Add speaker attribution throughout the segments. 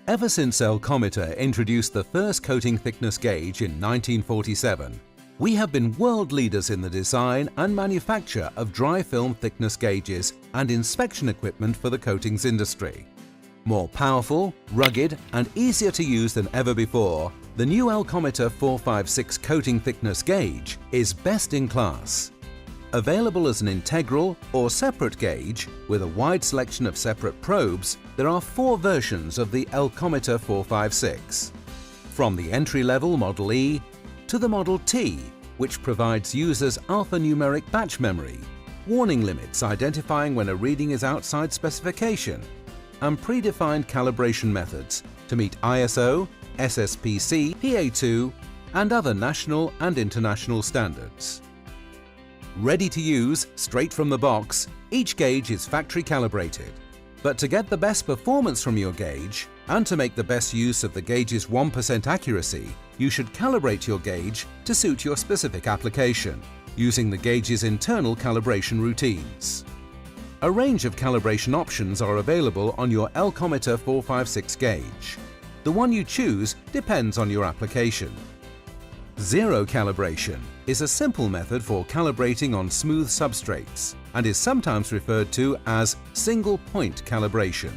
Speaker 1: Ever since Elcometer introduced the first coating thickness gauge in 1947, we have been world leaders in the design and manufacture of dry film thickness gauges and inspection equipment for the coatings industry. More powerful, rugged and easier to use than ever before, the new Elcometer 456 coating thickness gauge is best in class. Available as an integral or separate gauge with a wide selection of separate probes, there are 4 versions of the Elcometer 456. From the entry-level Model E to the Model T, which provides users alphanumeric batch memory, warning limits identifying when a reading is outside specification, and predefined calibration methods to meet ISO, SSPC, PA2 and other national and international standards. Ready to use, straight from the box, each gauge is factory calibrated. But to get the best performance from your gauge, and to make the best use of the gauge's 1% accuracy, you should calibrate your gauge to suit your specific application, using the gauge's internal calibration routines. A range of calibration options are available on your Elcometer 456 gauge. The one you choose depends on your application. Zero calibration is a simple method for calibrating on smooth substrates and is sometimes referred to as single-point calibration.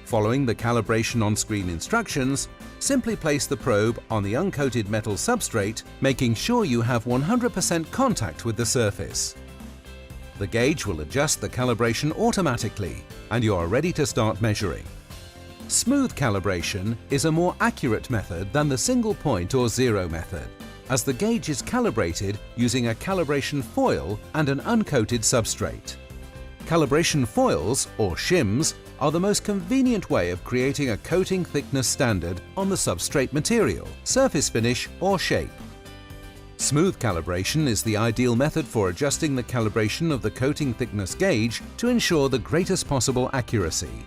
Speaker 1: Following the calibration on-screen instructions, simply place the probe on the uncoated metal substrate, making sure you have 100% contact with the surface. The gauge will adjust the calibration automatically, and you are ready to start measuring. Smooth calibration is a more accurate method than the single point or zero method, as the gauge is calibrated using a calibration foil and an uncoated substrate. Calibration foils, or shims, are the most convenient way of creating a coating thickness standard on the substrate material, surface finish or shape. Smooth calibration is the ideal method for adjusting the calibration of the coating thickness gauge to ensure the greatest possible accuracy.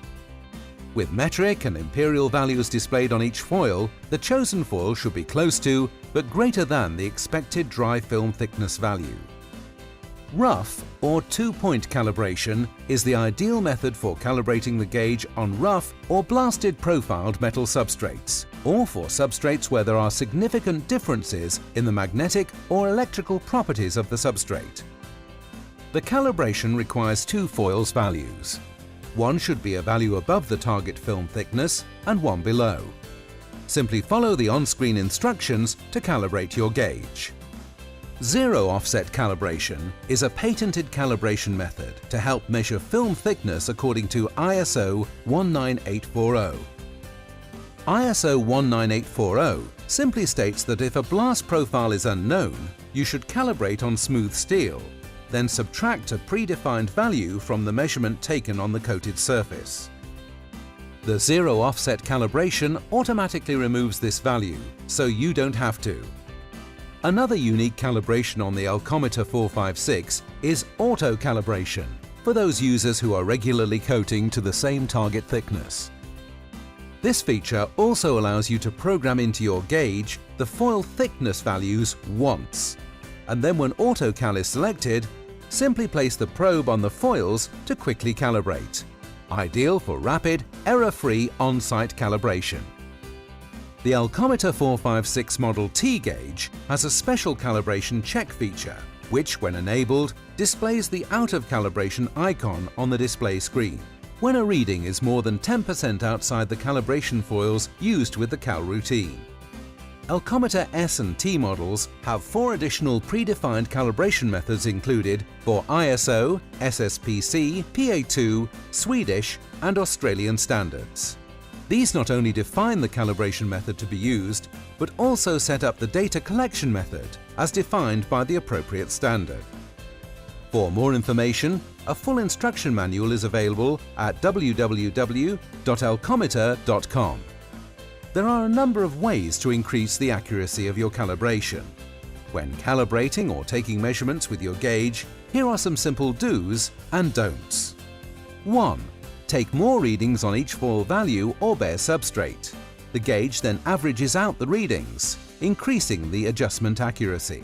Speaker 1: With metric and imperial values displayed on each foil, the chosen foil should be close to, but greater than, the expected dry film thickness value. Rough or two-point calibration is the ideal method for calibrating the gauge on rough or blasted profiled metal substrates, or for substrates where there are significant differences in the magnetic or electrical properties of the substrate. The calibration requires 2 foils values. One should be a value above the target film thickness and one below. Simply follow the on-screen instructions to calibrate your gauge. Zero offset calibration is a patented calibration method to help measure film thickness according to ISO 19840. ISO 19840 simply states that if a blast profile is unknown, you should calibrate on smooth steel, then subtract a predefined value from the measurement taken on the coated surface. The zero offset calibration automatically removes this value, so you don't have to. Another unique calibration on the Elcometer 456 is auto calibration, for those users who are regularly coating to the same target thickness. This feature also allows you to program into your gauge the foil thickness values once, and then when AutoCal is selected, simply place the probe on the foils to quickly calibrate. Ideal for rapid, error-free on-site calibration. The Elcometer 456 Model T gauge has a special calibration check feature, which, when enabled, displays the out of calibration icon on the display screen when a reading is more than 10% outside the calibration foils used with the cal routine. Elcometer S and T models have 4 additional predefined calibration methods included for ISO, SSPC, PA2, Swedish and Australian standards. These not only define the calibration method to be used, but also set up the data collection method as defined by the appropriate standard. For more information, a full instruction manual is available at www.elcometer.com. There are a number of ways to increase the accuracy of your calibration. When calibrating or taking measurements with your gauge, here are some simple do's and don'ts. 1. Take more readings on each foil value or bare substrate. The gauge then averages out the readings, increasing the adjustment accuracy.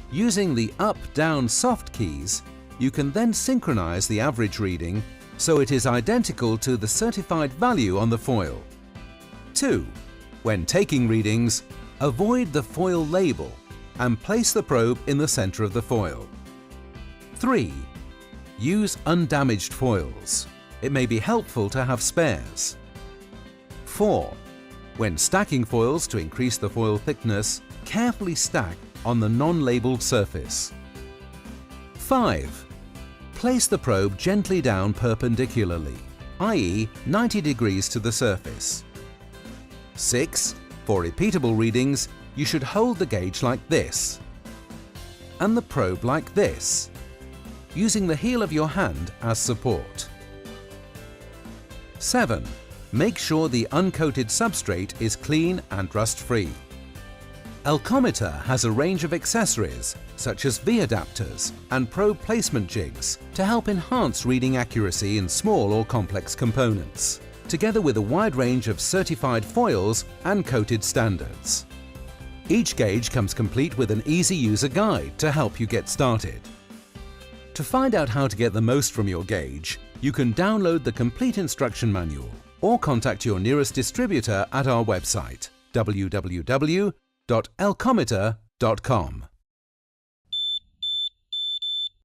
Speaker 1: Using the up-down soft keys, you can then synchronize the average reading so it is identical to the certified value on the foil. 2. When taking readings, avoid the foil label and place the probe in the center of the foil. 3. Use undamaged foils. It may be helpful to have spares. 4. When stacking foils to increase the foil thickness, carefully stack on the non-labeled surface. 5. Place the probe gently down perpendicularly, i.e. 90 degrees to the surface. 6. For repeatable readings, you should hold the gauge like this and the probe like this, using the heel of your hand as support. 7. Make sure the uncoated substrate is clean and rust-free. Elcometer has a range of accessories such as V-adapters and probe placement jigs to help enhance reading accuracy in small or complex components, together with a wide range of certified foils and coated standards. Each gauge comes complete with an easy user guide to help you get started. To find out how to get the most from your gauge, you can download the complete instruction manual or contact your nearest distributor at our website www.elcometer.com.